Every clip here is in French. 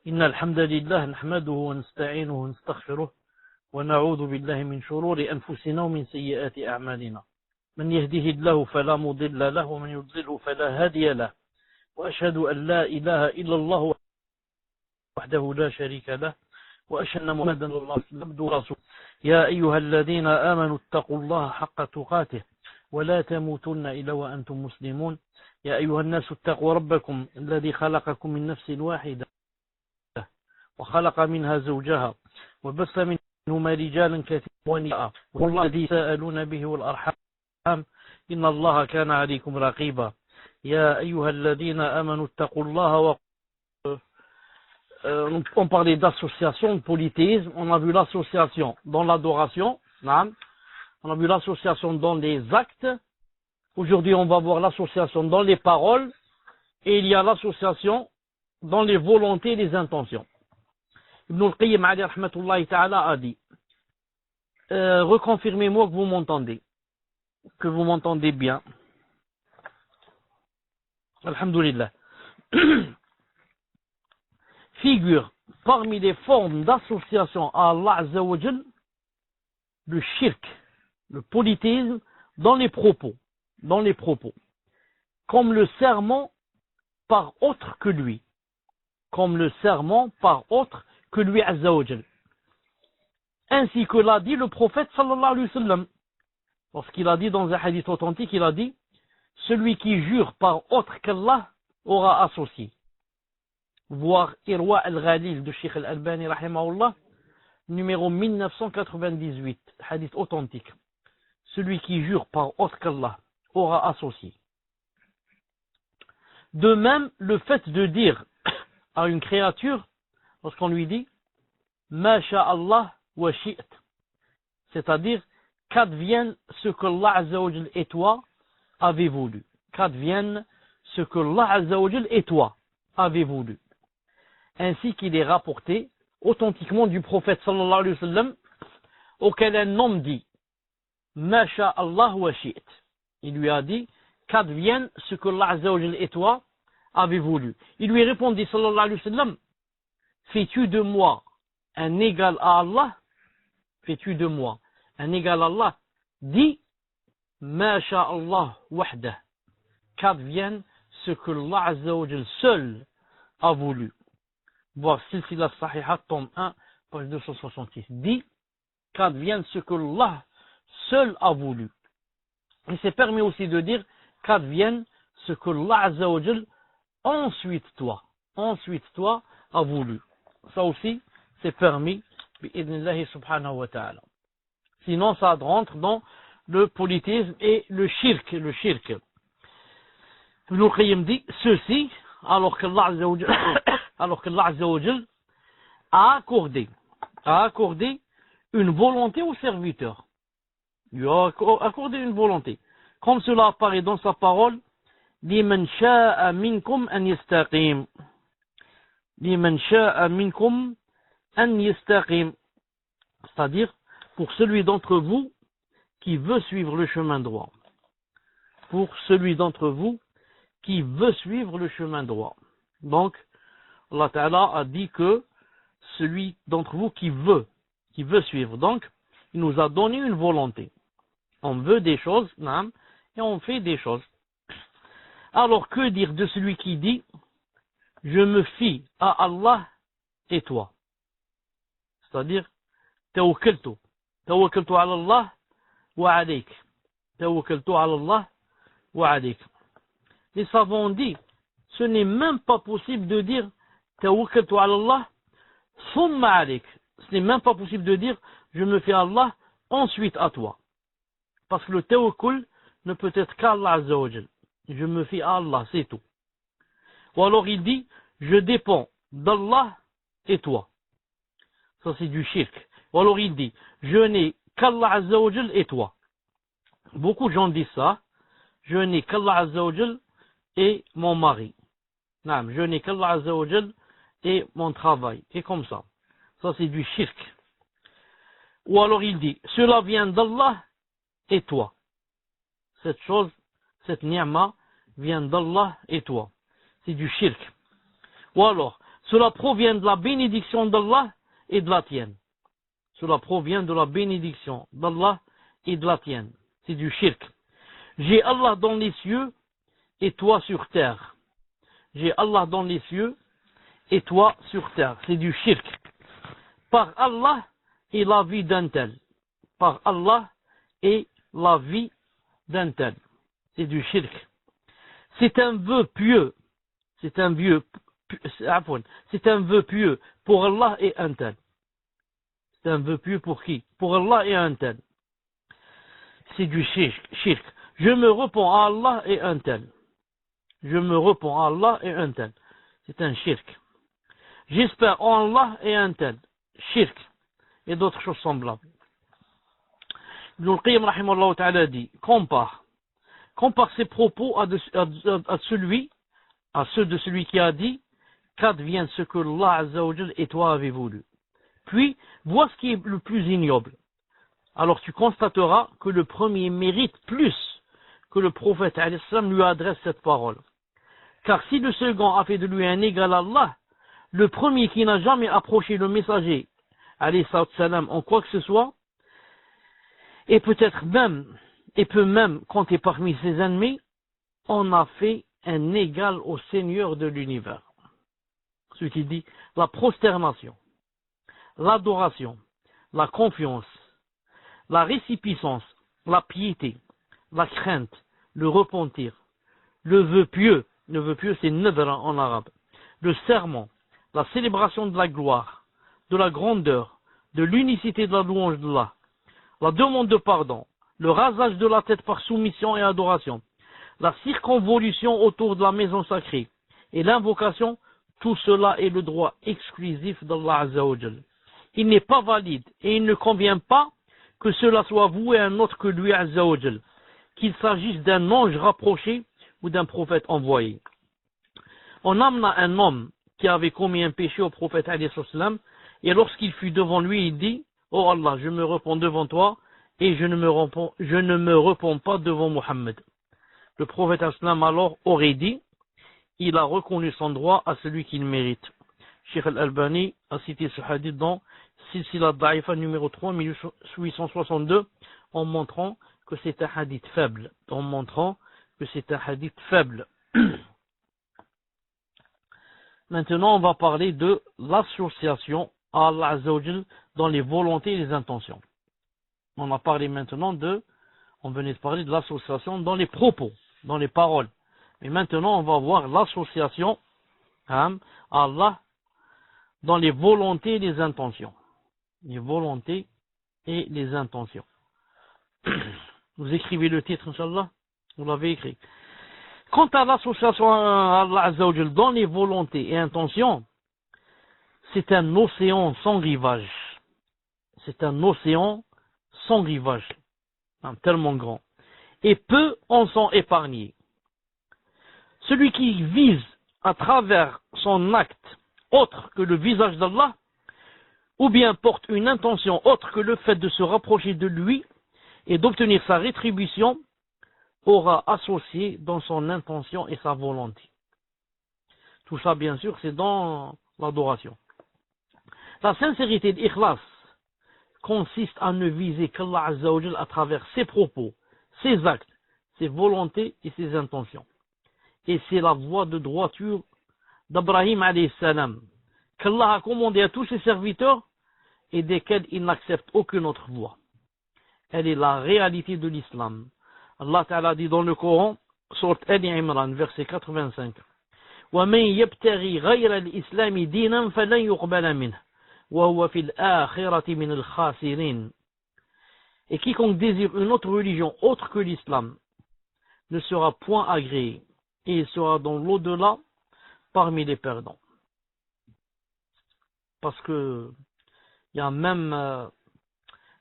إن الحمد لله نحمده ونستعينه ونستغفره ونعوذ بالله من شرور أنفسنا ومن سيئات أعمالنا من يهده الله فلا مضل له ومن يضلله فلا هادي له وأشهد أن لا إله إلا الله وحده لا شريك له وأشهد أن محمدا عبده ورسوله يا أيها الذين آمنوا اتقوا الله حق تقاته ولا تموتن إلا وأنتم مسلمون يا أيها الناس اتقوا ربكم الذي خلقكم من نفس واحدة وخلق منها زوجها وبث منهما رجالا كثيرا ونساء والله الذي سألون به والأرحام إن الله كان عليكم رقيبا يا أيها الذين آمنوا اتقوا الله on parlait d'association, de polythéisme, on a vu l'association dans l'adoration, on a vu l'association dans les actes, aujourd'hui on va voir l'association dans les paroles, et il y a l'association dans les volontés et les intentions. Ibn al-Qayyim alayhi rahmatullahi ta'ala a dit, reconfirmez-moi que vous m'entendez bien. Alhamdulillah. Figure parmi les formes d'association à Allah Azza wa Jal, le shirk, le polythéisme dans les propos, comme le serment par autre que lui, Azza wa Jal. Ainsi que l'a dit le prophète sallallahu alayhi wa sallam, lorsqu'il a dit dans un hadith authentique, il a dit, celui qui jure par autre qu'Allah aura associé. Voir Irwa al-Ghalil de Sheikh al-Albani rahimahullah, numéro 1998, hadith authentique. Celui qui jure par autre qu'Allah aura associé. De même, le fait de dire à une créature, lorsqu'on lui dit Ma sha'Allah wa shi't, c'est-à-dire qu'advienne ce que Allah Azza wa Jal et toi avez voulu. Qu'advienne ce que Allah Azza wa Jal et toi avez voulu. Ainsi qu'il est rapporté authentiquement du prophète sallallahu alayhi wa sallam, auquel un homme dit Ma sha'Allah wa shi't. Il lui a dit qu'advienne ce que Allah Azza wa Jal et toi avez voulu. Il lui répondit sallallahu alayhi wa sallam, fais-tu de moi un égal à Allah? Fais-tu de moi un égal à Allah? Dis Ma sha'Allah wahdah. Qu'advienne ce que Allah Azza wa Jal seul a voulu. Voir Silsila Sahiha, tome 1, page 266. Dis qu'advienne ce que Allah seul a voulu. Il s'est permis aussi de dire qu'advienne ce que Allah Azza wa Jal ensuite toi a voulu. Ça aussi, c'est permis, bi'idnillahi subhanahu wa ta'ala. Sinon, ça rentre dans le polythéisme et le shirk. Ibn al-Qayyim dit ceci, alors qu'Allah Azza wa Jal a accordé une volonté au serviteur. Il a accordé une volonté. Comme cela apparaît dans sa parole, liman sha'a minkum an yastaqim. Liman sha'a minkum an yastaqim. C'est-à-dire, pour celui d'entre vous qui veut suivre le chemin droit. Pour celui d'entre vous qui veut suivre le chemin droit. Donc, Allah Ta'ala a dit que celui d'entre vous qui veut suivre. Donc, il nous a donné une volonté. On veut des choses, et on fait des choses. Alors, que dire de celui qui dit je me fie à Allah et toi? C'est-à-dire, tawakkaltu ala Allah wa alayk. Tawakkaltu ala Allah wa alayk. Les savants ont dit, ce n'est même pas possible de dire tawakkaltu ala Allah thumma alayk. Ce n'est même pas possible de dire je me fie à Allah ensuite à toi. Parce que le tawakkul ne peut être qu'à Allah Azza wa Jal. Je me fie à Allah, c'est tout. Ou alors il dit je dépends d'Allah et toi. Ça c'est du shirk. Ou alors il dit je n'ai qu'Allah Azza wa Jal et toi. Beaucoup de gens disent ça. Je n'ai qu'Allah Azza wa Jal et mon mari. Je n'ai qu'Allah Azza wa Jal et mon travail. Et comme ça. Ça c'est du shirk. Ou alors il dit cela vient d'Allah et toi. Cette chose, cette ni'ma vient d'Allah et toi. C'est du shirk. Ou alors, Cela provient de la bénédiction d'Allah et de la tienne. Cela provient de la bénédiction d'Allah et de la tienne. C'est du shirk. J'ai Allah dans les cieux et toi sur terre. J'ai Allah dans les cieux et toi sur terre. C'est du shirk. Par Allah et la vie d'un tel. Par Allah et la vie d'un tel. C'est du shirk. C'est un vœu pieux. C'est un vœu pieux pour Allah et un tel. C'est un vœu pieux pour qui? Pour Allah et un tel. C'est du shirk. Je me réponds à Allah et un tel. Je me réponds à Allah et un tel. C'est un shirk. J'espère en Allah et un tel. Shirk. Et d'autres choses semblables. Ibn al-Qayyim rahimahullah ta'ala dit, compare ses propos à ceux de celui qui a dit, qu'advienne ce que Allah Azza wa Jal et toi avez voulu. Puis, vois ce qui est le plus ignoble. Alors tu constateras que le premier mérite plus que le prophète alayhi salam lui adresse cette parole. Car si le second a fait de lui un égal à Allah, le premier qui n'a jamais approché le messager alayhi salam en quoi que ce soit, et peut-être même, et peut même compter parmi ses ennemis, on a fait un égal au Seigneur de l'univers. Ce qui dit la prosternation, l'adoration, la confiance, la récipiscence, la piété, la crainte, le repentir, le vœu pieux c'est nadra en arabe, le serment, la célébration de la gloire, de la grandeur, de l'unicité de la louange d'Allah, la demande de pardon, le rasage de la tête par soumission et adoration, la circonvolution autour de la maison sacrée et l'invocation, tout cela est le droit exclusif d'Allah Azza wa Jal. Il n'est pas valide et il ne convient pas que cela soit voué à un autre que lui Azza wa Jal, qu'il s'agisse d'un ange rapproché ou d'un prophète envoyé. On amena un homme qui avait commis un péché au prophète alayhi salam, et lorsqu'il fut devant lui, il dit, oh Allah, je me réponds devant toi et je ne me réponds pas devant Muhammad. Le prophète sallam alors aurait dit, il a reconnu son droit à celui qu'il mérite. Cheikh Al-Albani a cité ce hadith dans Silsila Da'ifa numéro 3, 1862, en montrant que c'est un hadith faible. Maintenant, on va parler de l'association à Allah Azza wa Jal dans les volontés et les intentions. On venait de parler de l'association dans les propos, dans les paroles. Et maintenant, on va voir l'association à Allah dans les volontés et les intentions. Les volontés et les intentions. Vous écrivez le titre, Inch'Allah? Vous l'avez écrit. Quant à l'association à Allah Azza wa Jal dans les volontés et intentions, c'est un océan sans rivage. C'est un océan sans rivage. Tellement grand. Et peu en sont épargnés. Celui qui vise à travers son acte autre que le visage d'Allah, ou bien porte une intention autre que le fait de se rapprocher de lui et d'obtenir sa rétribution, aura associé dans son intention et sa volonté. Tout ça, bien sûr, c'est dans l'adoration. La sincérité d'ikhlas consiste à ne viser qu'Allah Azza wa Jal à travers ses propos, ses actes, ses volontés et ses intentions. Et c'est la voie de droiture d'Abrahim alayhi salam, qu'Allah a commandé à tous ses serviteurs et desquels il n'accepte aucune autre voie. Elle est la réalité de l'islam. Allah Ta'ala dit dans le Coran, sourate Ali Imran, verset 85, وَمَنْ يَبْتَغِي غَيْرَ الْإِسْلَامِ دِينًا فَلَنْ يُقْبَلَ مِنْهُ وَهُوَ فِي الْآخِرَةِ مِنَ الْخَاسِرِينَ. Et quiconque désire une autre religion autre que l'islam ne sera point agréé, et il sera dans l'au-delà parmi les perdants. Parce que il y a même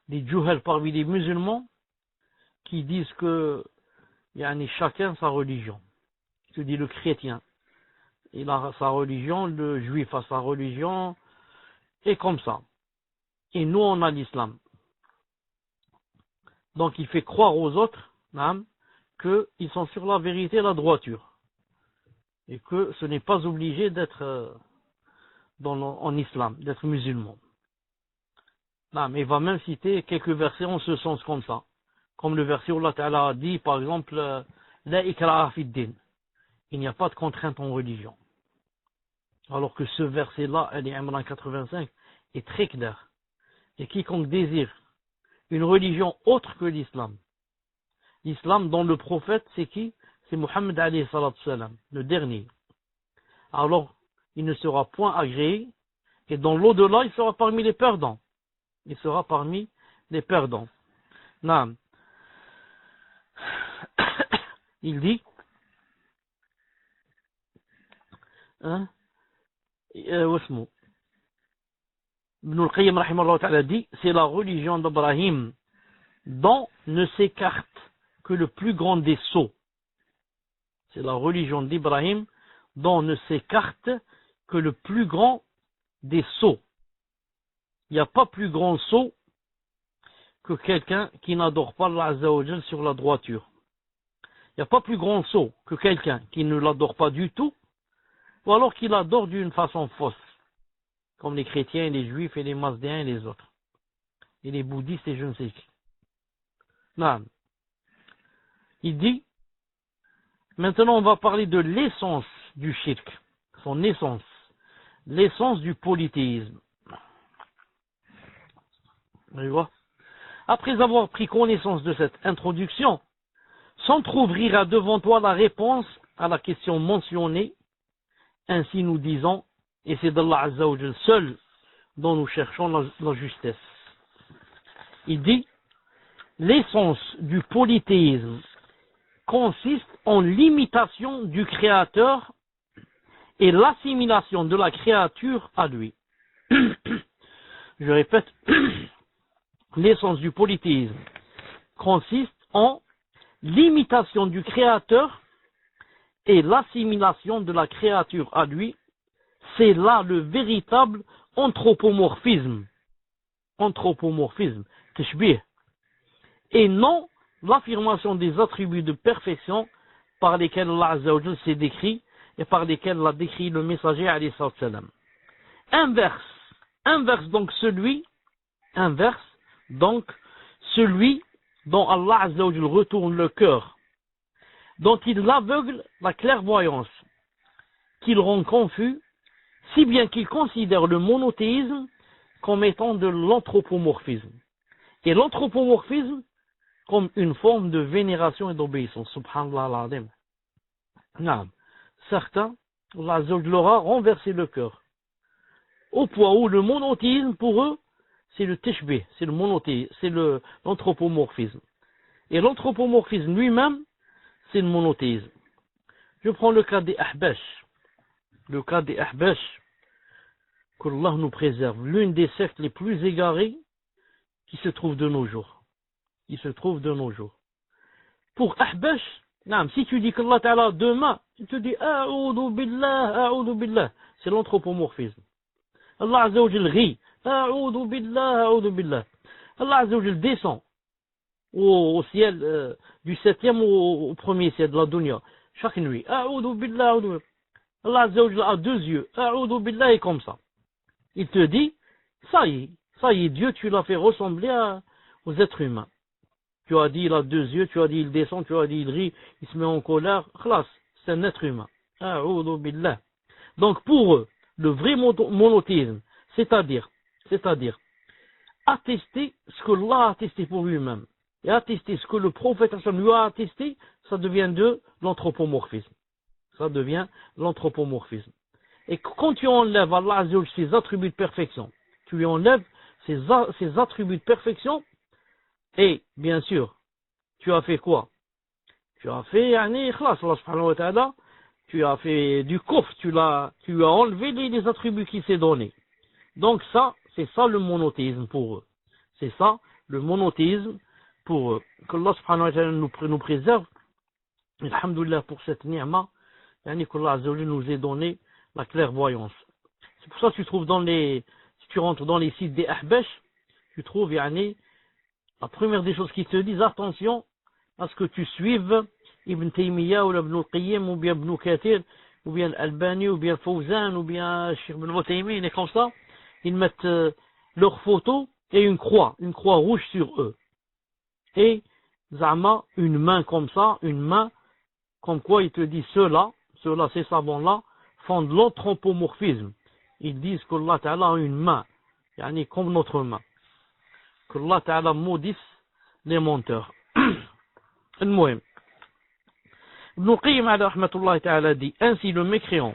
des juhal parmi les musulmans qui disent que chacun sa religion. Je dis le chrétien, il a sa religion, le juif a sa religion, et comme ça. Et nous on a l'islam. Donc il fait croire aux autres qu'ils sont sur la vérité et la droiture. Et que ce n'est pas obligé d'être en islam, d'être musulman. Non, mais il va même citer quelques versets en ce sens comme ça. Comme le verset où Allah Ta'ala a dit, par exemple, La ikraha fid din. Il n'y a pas de contrainte en religion. Alors que ce verset-là, Ali Imran 85, est très clair. Et quiconque désire une religion autre que l'islam, l'islam dont le prophète, c'est qui? C'est Muhammad alayhi salatu salam, le dernier. Alors, il ne sera point agréé, et dans l'au-delà, il sera parmi les perdants. Il sera parmi les perdants. Naam. Il dit, hein, Ibn al-Qayyim rahimahullah ta'ala dit, c'est la religion d'Abrahim dont ne s'écarte que le plus grand des sots. C'est la religion d'Ibrahim dont ne s'écarte que le plus grand des sots. Il n'y a pas plus grand sot que quelqu'un qui n'adore pas Allah Azza wa Jal sur la droiture. Il n'y a pas plus grand sot que quelqu'un qui ne l'adore pas du tout, ou alors qu'il l'adore d'une façon fausse, comme les chrétiens, les juifs et les mazdéens et les autres, et les bouddhistes et je ne sais qui. Non. Il dit, maintenant on va parler de l'essence du shirk, son essence, l'essence du polythéisme. Après avoir pris connaissance de cette introduction, s'entr'ouvrira devant toi la réponse à la question mentionnée. Ainsi nous disons, et c'est d'Allah Azza wa Jal seul dont nous cherchons la justesse. Il dit, l'essence du polythéisme consiste en l'imitation du Créateur et l'assimilation de la créature à lui. Je répète, l'essence du polythéisme consiste en l'imitation du Créateur et l'assimilation de la créature à lui. C'est là le véritable anthropomorphisme. Anthropomorphisme, tashbih. Et non l'affirmation des attributs de perfection par lesquels Allah Azza wa Jal s'est décrit et par lesquels l'a décrit le messager alayhi salam. Inverse donc celui dont Allah Azza wa Jal retourne le cœur, dont il aveugle la clairvoyance, qu'il rend confus, si bien qu'il considère le monothéisme comme étant de l'anthropomorphisme. Et l'anthropomorphisme comme une forme de vénération et d'obéissance. Subhanallah al-Azim. Non. Certains, Allah Azza wa Jal leur a renversé le cœur, au point où le monothéisme pour eux, c'est le tashbih, c'est le monothéisme, c'est l'anthropomorphisme. Et l'anthropomorphisme lui-même, c'est le monothéisme. Je prends le cas des Ahbash. Le cas des Ahbash, que Allah nous préserve, l'une des sectes les plus égarées qui se trouve de nos jours. Pour Ahbash, si tu dis qu'Allah Ta'ala a deux mains, tu te dis A'udhu billah, c'est l'anthropomorphisme. Allah Azza wa Jal rit, A'udhu billah. Allah Azza wa Jal descend au ciel du septième au premier ciel de la dunya, chaque nuit. A'udhu billah. Allah Azza wa Jal a deux yeux, A'udhu billah, et comme ça. Il te dit, ça y est, Dieu, tu l'as fait ressembler aux êtres humains. Tu as dit, il a deux yeux, tu as dit, il descend, tu as dit, il rit, il se met en colère. Khlas, c'est un être humain. A'udhu billah. Donc pour eux, le vrai monothéisme, c'est-à-dire attester ce que Allah a attesté pour lui-même, et attester ce que le prophète lui a attesté, ça devient de l'anthropomorphisme. Et quand tu enlèves Allah Azza wa Jal ses attributs de perfection, tu lui enlèves ses attributs de perfection, et bien sûr, tu as fait quoi? Tu as fait ikhlas, Allah subhanahu wa ta'ala, tu as fait du kufr, tu as enlevé les attributs qu'il s'est donnés. Donc ça, c'est ça le monothéisme pour eux. Que Allah subhanahu wa ta'ala nous préserve. Alhamdulillah pour cette ni'ma, qu'Allah Azza wa Jal nous ait donné la clairvoyance. C'est pour ça que tu trouves si tu rentres dans les sites des Ahbash, tu trouves la première des choses qu'ils te disent, attention à ce que tu suives Ibn Taymiyyah ou Ibn al-Qayyim ou bien Ibn Kathir, ou bien Albani, ou bien Fawzan, ou bien Cheikh Ben Uthaymeen, et comme ça, ils mettent leurs photos et une croix rouge sur eux. Et Zama, une main comme ça, une main, comme quoi il te dit ceux-là, ces savants-là, font de l'anthropomorphisme. Ils disent qu'Allah Ta'ala a une main, yani comme notre main. Qu'Allah Ta'ala maudisse les menteurs. المهم Ibn al-Qayyim alayhi rahmatullah ta'ala dit, ainsi le mécréant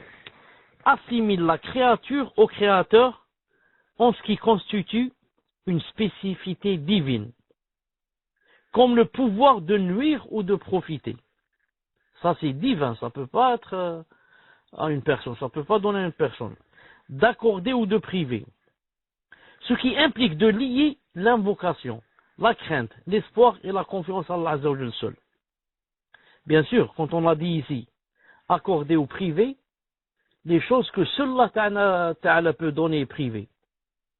assimile la créature au créateur en ce qui constitue une spécificité divine, comme le pouvoir de nuire ou de profiter. Ça c'est divin, ça peut pas être à une personne, ça peut pas donner à une personne. D'accorder ou de priver. Ce qui implique de lier l'invocation, la crainte, l'espoir et la confiance à Allah Azza wa Jal seul. Bien sûr, quand on l'a dit ici, accorder ou priver, les choses que seul Allah Ta'ala peut donner et priver,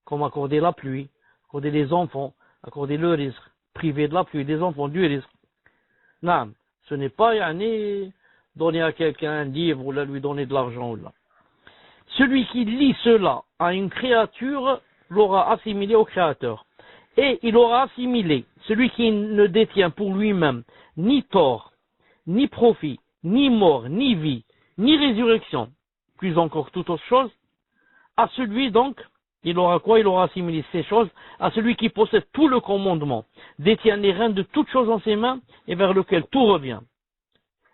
comme accorder la pluie, accorder les enfants, accorder le risque, priver de la pluie, des enfants du risque. Non, ce n'est pas donner à quelqu'un un livre ou lui donner de l'argent. Celui qui lie cela à une créature l'aura assimilé au créateur. Et il aura assimilé celui qui ne détient pour lui-même ni tort, ni profit, ni mort, ni vie, ni résurrection, plus encore toute autre chose, à celui donc, il aura quoi? Il aura assimilé ces choses à celui qui possède tout le commandement, détient les rênes de toutes choses en ses mains et vers lequel tout revient.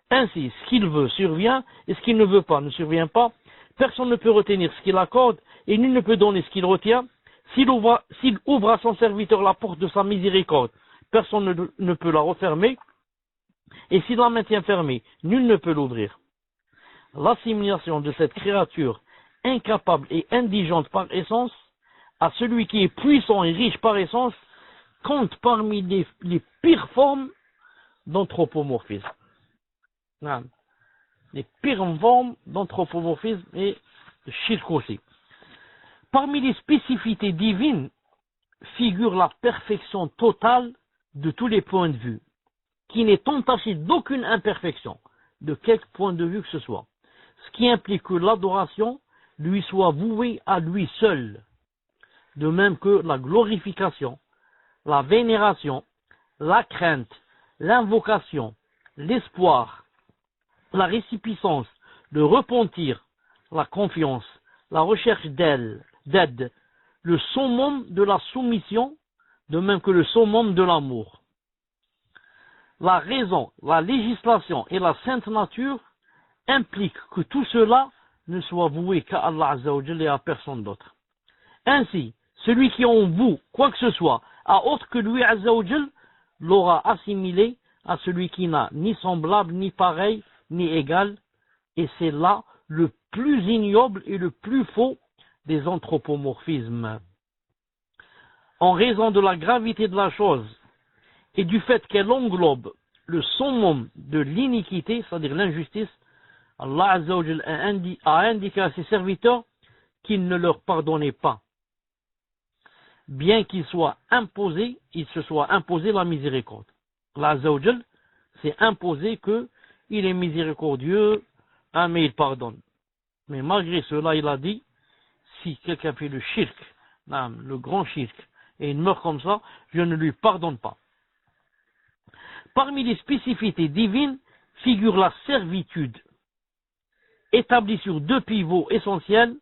Ainsi, ce qu'il veut survient et ce qu'il ne veut pas ne survient pas. Personne ne peut retenir ce qu'il accorde et nul ne peut donner ce qu'il retient. S'il ouvre à son serviteur la porte de sa miséricorde, personne ne peut la refermer. Et s'il la maintient fermée, nul ne peut l'ouvrir. L'assimilation de cette créature incapable et indigente par essence à celui qui est puissant et riche par essence compte parmi les pires formes d'anthropomorphisme. Les pires formes d'anthropomorphisme et de shirk aussi. Parmi les spécificités divines figure la perfection totale de tous les points de vue, qui n'est entachée d'aucune imperfection, de quelque point de vue que ce soit, ce qui implique que l'adoration lui soit vouée à lui seul, de même que la glorification, la vénération, la crainte, l'invocation, l'espoir, la récipiscence, le repentir, la confiance, la recherche d'aide, le summum de la soumission, de même que le summum de l'amour. La raison, la législation et la sainte nature impliquent que tout cela ne soit voué qu'à Allah Azza wa Jalla et à personne d'autre. Ainsi, celui qui en voue quoi que ce soit à autre que lui Azza wa Jalla l'aura assimilé à celui qui n'a ni semblable, ni pareil, ni égal, et c'est là le plus ignoble et le plus faux des anthropomorphismes. En raison de la gravité de la chose et du fait qu'elle englobe le summum de l'iniquité, c'est-à-dire l'injustice, Allah Azza wa Jal a indiqué à ses serviteurs qu'il ne leur pardonnait pas, bien qu'il se soit imposé la miséricorde. Allah Azza wa Jal s'est imposé qu'il est miséricordieux, mais il pardonne. Mais malgré cela, il a dit, si quelqu'un fait le shirk, le grand shirk, et il meurt comme ça, je ne lui pardonne pas. Parmi les spécificités divines figure la servitude, établie sur deux pivots essentiels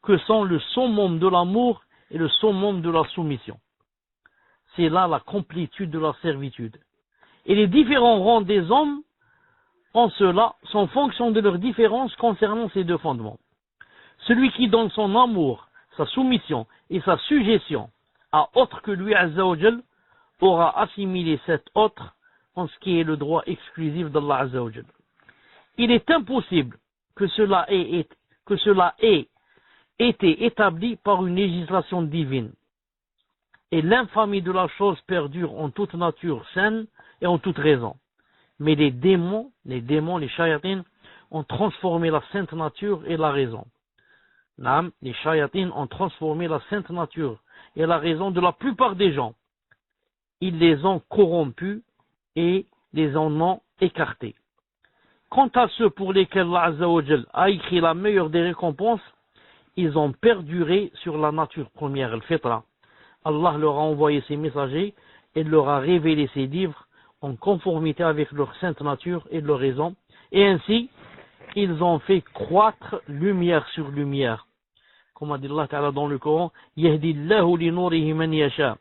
que sont le summum de l'amour et le summum de la soumission. C'est là la complétude de la servitude. Et les différents rangs des hommes en cela sont fonction de leurs différences concernant ces deux fondements. Celui qui donne son amour, sa soumission et sa sujétion à autre que lui Azza wa Jal aura assimilé cet autre en ce qui est le droit exclusif d'Allah Azza wa Jal. Il est impossible que cela ait été établi par une législation divine. Et l'infamie de la chose perdure en toute nature saine et en toute raison. Mais les démons, les shayatines, ont transformé la sainte nature et la raison. Les shayatines ont transformé la sainte nature et la raison de la plupart des gens. Ils les ont corrompus et les en ont écartés. Quant à ceux pour lesquels Allah Azza wa Jal a écrit la meilleure des récompenses, ils ont perduré sur la nature première, le fitra. Allah leur a envoyé ses messagers et leur a révélé ses livres en conformité avec leur sainte nature et leur raison. Et ainsi, ils ont fait croître lumière sur lumière. Comme a dit Allah Ta'ala dans le Coran, Yahdi Allahu li nourihi man yasha.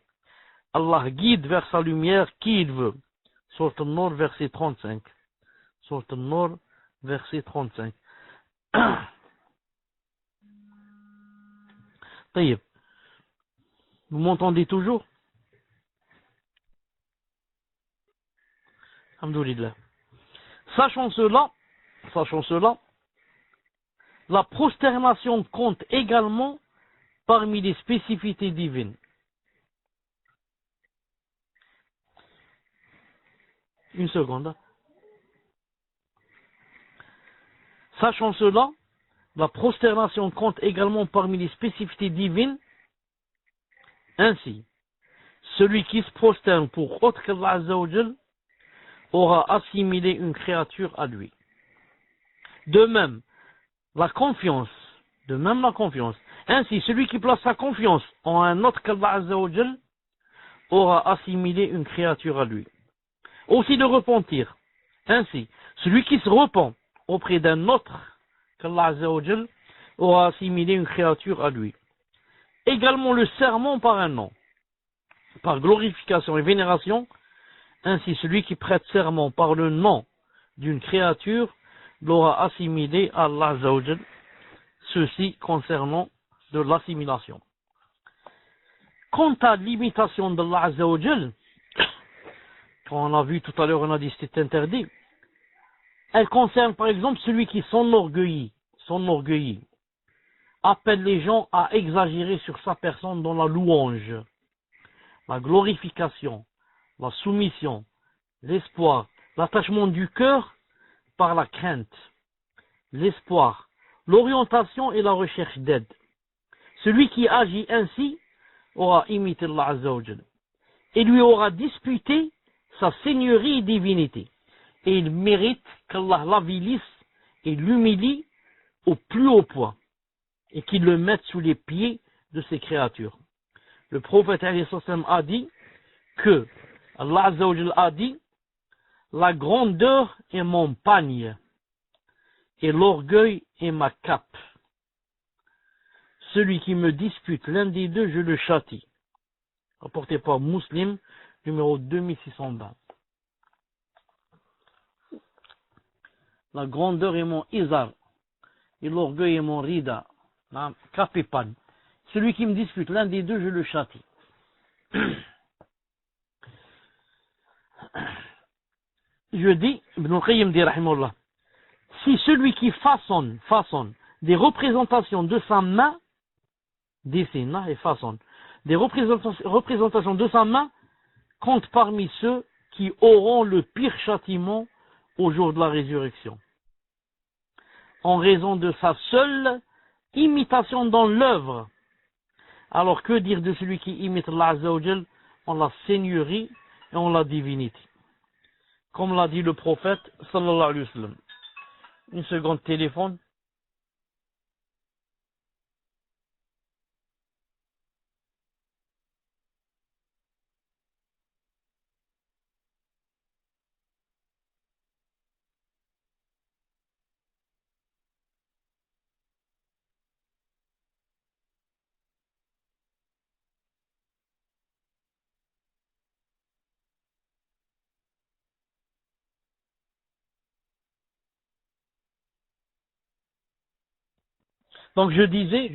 Allah guide vers sa lumière qui il veut. Sourate An-Nur, verset 35. Sourate An-Nur, verset 35. طيب. Vous m'entendez toujours? Alhamdoulilah. Sachant cela, la prosternation compte également parmi les spécificités divines. Une seconde. Sachant cela, la prosternation compte également parmi les spécificités divines. Ainsi, celui qui se prosterne pour autre qu'Allah Azza wa Jal aura assimilé une créature à lui. De même, la confiance. Ainsi, celui qui place sa confiance en un autre qu'Allah Azza wa Jal aura assimilé une créature à lui. Aussi le repentir. Ainsi, celui qui se repent auprès d'un autre qu'Allah Azza wa Jal aura assimilé une créature à lui. Également le serment par un nom, par glorification et vénération. Ainsi, celui qui prête serment par le nom d'une créature l'aura assimilé à Allah Azza wa Jal. Ceci concernant de l'assimilation. Quant à l'imitation d'Allah Azza wa Jal, quand on a vu tout à l'heure, on a dit que c'était interdit. Elle concerne par exemple celui qui s'enorgueillit, appelle les gens à exagérer sur sa personne dans la louange, la glorification, la soumission, l'espoir, l'attachement du cœur par la crainte, l'espoir, l'orientation et la recherche d'aide. Celui qui agit ainsi aura imité Allah Azza wa Jal et lui aura disputé sa seigneurie et divinité. Et il mérite qu'Allah l'avilisse et l'humilie au plus haut point et qu'il le mette sous les pieds de ses créatures. Le prophète a dit que Allah Azza wa Jal a dit: la grandeur est mon pagne et l'orgueil est ma cape. Celui qui me dispute l'un des deux, je le châtie. Rapporté par Muslim, numéro 2620. La grandeur est mon izar et l'orgueil est mon rida. Cap et pagne. Celui qui me dispute l'un des deux, je le châtie. Je dis, Ibn al-Qayyim dit rahimahullah, si celui qui façonne des représentations de sa main, dessine et façonne des représentations de sa main, compte parmi ceux qui auront le pire châtiment au jour de la résurrection, en raison de sa seule imitation dans l'œuvre. Alors que dire de celui qui imite Allah Azza wa Jal en la seigneurie et en la divinité, comme l'a dit le prophète sallallahu alayhi wa sallam. Une seconde, téléphone. Donc je disais,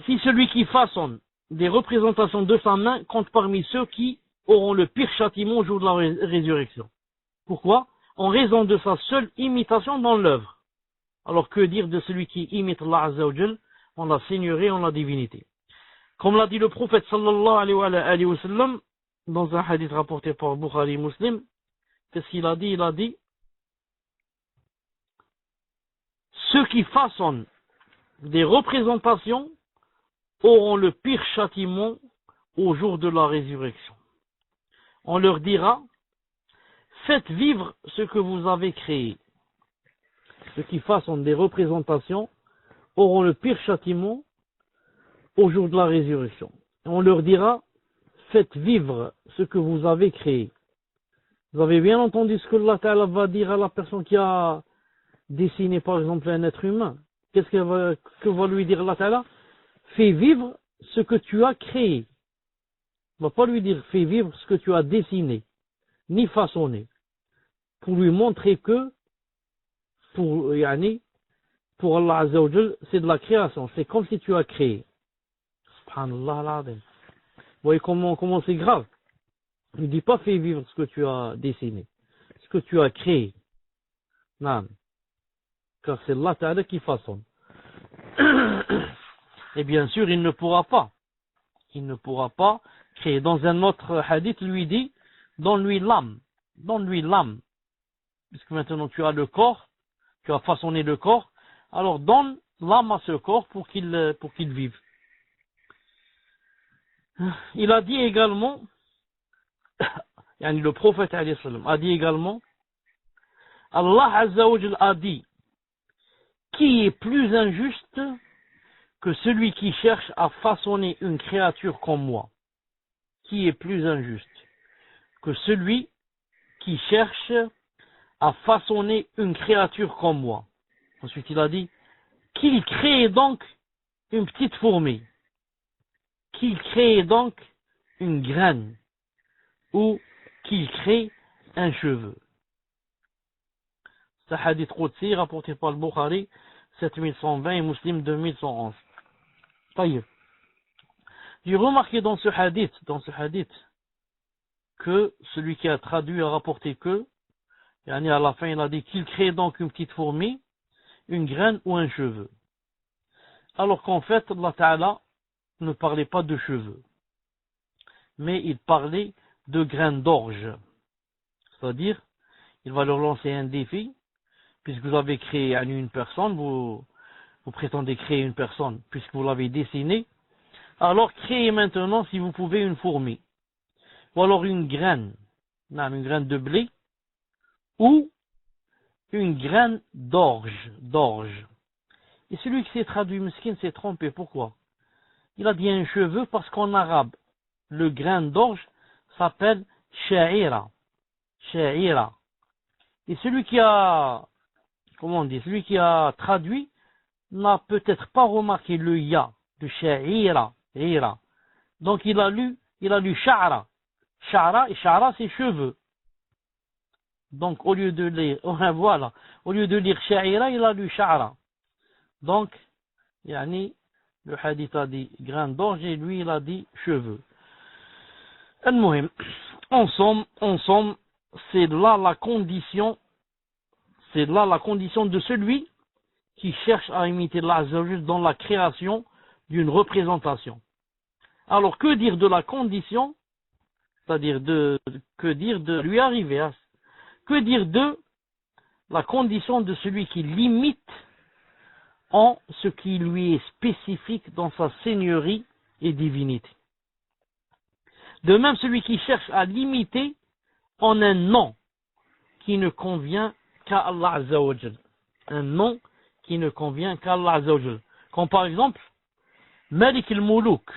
si celui qui façonne des représentations de sa main compte parmi ceux qui auront le pire châtiment au jour de la résurrection. Pourquoi? En raison de sa seule imitation dans l'œuvre. Alors que dire de celui qui imite Allah Azza wa Jal en la seigneurie, en la divinité? Comme l'a dit le prophète sallallahu alayhi wa sallam dans un hadith rapporté par Bukhari et Muslim, qu'est-ce qu'il a dit? Il a dit: ceux qui façonnent des représentations auront le pire châtiment au jour de la résurrection. On leur dira, faites vivre ce que vous avez créé. Ceux qui fassent des représentations auront le pire châtiment au jour de la résurrection. On leur dira, faites vivre ce que vous avez créé. Vous avez bien entendu ce que Allah Ta'ala va dire à la personne qui a dessiné par exemple un être humain. Que va lui dire Allah Ta'ala? Fais vivre ce que tu as créé. Il ne va pas lui dire fais vivre ce que tu as dessiné, ni façonné. Pour lui montrer que, pour Allah Azza wa Jal, c'est de la création. C'est comme si tu as créé. Subhanallah al-Azim. Vous voyez comment c'est grave. Il ne dit pas fais vivre ce que tu as dessiné, ce que tu as créé. Non. Car c'est Allah Ta'ala qui façonne. Et bien sûr, il ne pourra pas créer. Dans un autre hadith, lui dit, donne-lui l'âme. Puisque maintenant tu as le corps, tu as façonné le corps, alors donne l'âme à ce corps pour qu'il vive. Il a dit également, le prophète a dit également, Allah Azza wa Jal a dit, qui est plus injuste que celui qui cherche à façonner une créature comme moi? Qui est plus injuste que celui qui cherche à façonner une créature comme moi? Ensuite il a dit, qu'il crée donc une petite fourmi, qu'il crée donc une graine, ou qu'il crée un cheveu. C'est un hadith Qudsi rapporté par le Bukhari 7120 et Muslim 2111. Taïb. J'ai remarqué dans ce hadith que celui qui a traduit a rapporté que, à la fin il a dit qu'il crée donc une petite fourmi, une graine ou un cheveu. Alors qu'en fait Allah Ta'ala ne parlait pas de cheveux, mais il parlait de graines d'orge. C'est-à-dire, il va leur lancer un défi, puisque vous avez créé une personne, vous prétendez créer une personne, puisque vous l'avez dessinée, alors créez maintenant, si vous pouvez, une fourmi, ou alors une graine de blé, ou une graine d'orge. Et celui qui s'est traduit mesquin s'est trompé. Pourquoi? Il a dit un cheveu parce qu'en arabe, le grain d'orge s'appelle sha'ira. Et celui qui a traduit n'a peut-être pas remarqué le ya de sha'ira. Donc il a lu sha'ra. Sha'ra, et sha'ra c'est cheveux. Donc au lieu de lire sha'ira, il a lu sha'ra. Donc, le hadith a dit grain d'orge et lui il a dit cheveux. En somme, c'est là la condition de celui qui cherche à imiter Allah Azza wa Jal dans la création d'une représentation. Alors que dire de la condition, c'est-à-dire que dire de lui arriver, que dire de la condition de celui qui limite en ce qui lui est spécifique dans sa seigneurie et divinité. De même, celui qui cherche à l'imiter en un nom qui ne convient qu'à Allah Azza wa Jal. Un nom qui ne convient qu'à Allah Azza wa Jal. Comme par exemple, Malik al-Moulouk,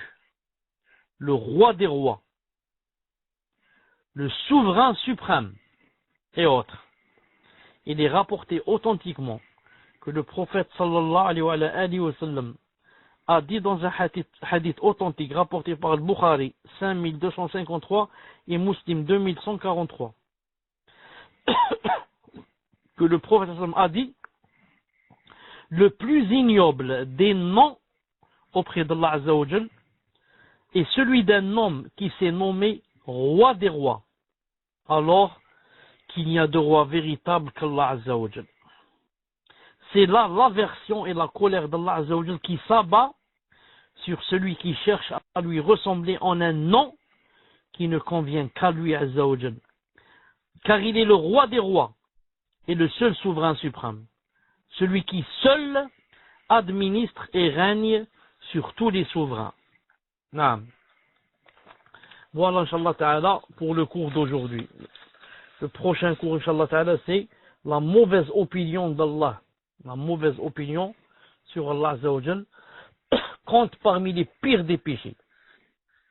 le roi des rois, le souverain suprême, et autres. Il est rapporté authentiquement que le prophète sallallahu alayhi wa sallam a dit dans un hadith authentique rapporté par le Bukhari 5253 et Muslim 2143 que le prophète sallallahu a dit le plus ignoble des noms auprès d'Allah Azza wa Jal est celui d'un homme qui s'est nommé roi des rois, alors qu'il n'y a de roi véritable qu'Allah Azza wa Jal. C'est là l'aversion et la colère d'Allah Azza wa Jal qui s'abat sur celui qui cherche à lui ressembler en un nom qui ne convient qu'à lui Azza wa Jal. Car il est le roi des rois et le seul souverain suprême, celui qui seul administre et règne sur tous les souverains. Naam. Voilà, Inch'Allah Ta'ala, pour le cours d'aujourd'hui. Le prochain cours, Inch'Allah Ta'ala, c'est la mauvaise opinion d'Allah. La mauvaise opinion sur Allah Azza wa Jal compte parmi les pires des péchés.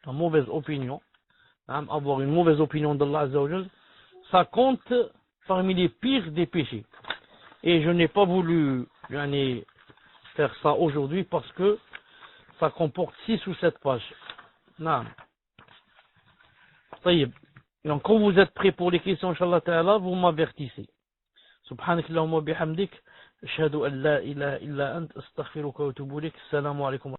La mauvaise opinion, avoir une mauvaise opinion d'Allah Azza wa Jal, ça compte parmi les pires des péchés. Et je n'ai pas voulu faire ça aujourd'hui parce que ça comporte 6 ou 7 pages. Non. طيب. Donc quand vous êtes prêts pour les questions, Inch'Allah Ta'ala, vous m'avertissez. سبحانك اللهم وبحمدك أشهد أن لا إله إلا أنت أستغفرك وأتوب إليك السلام عليكم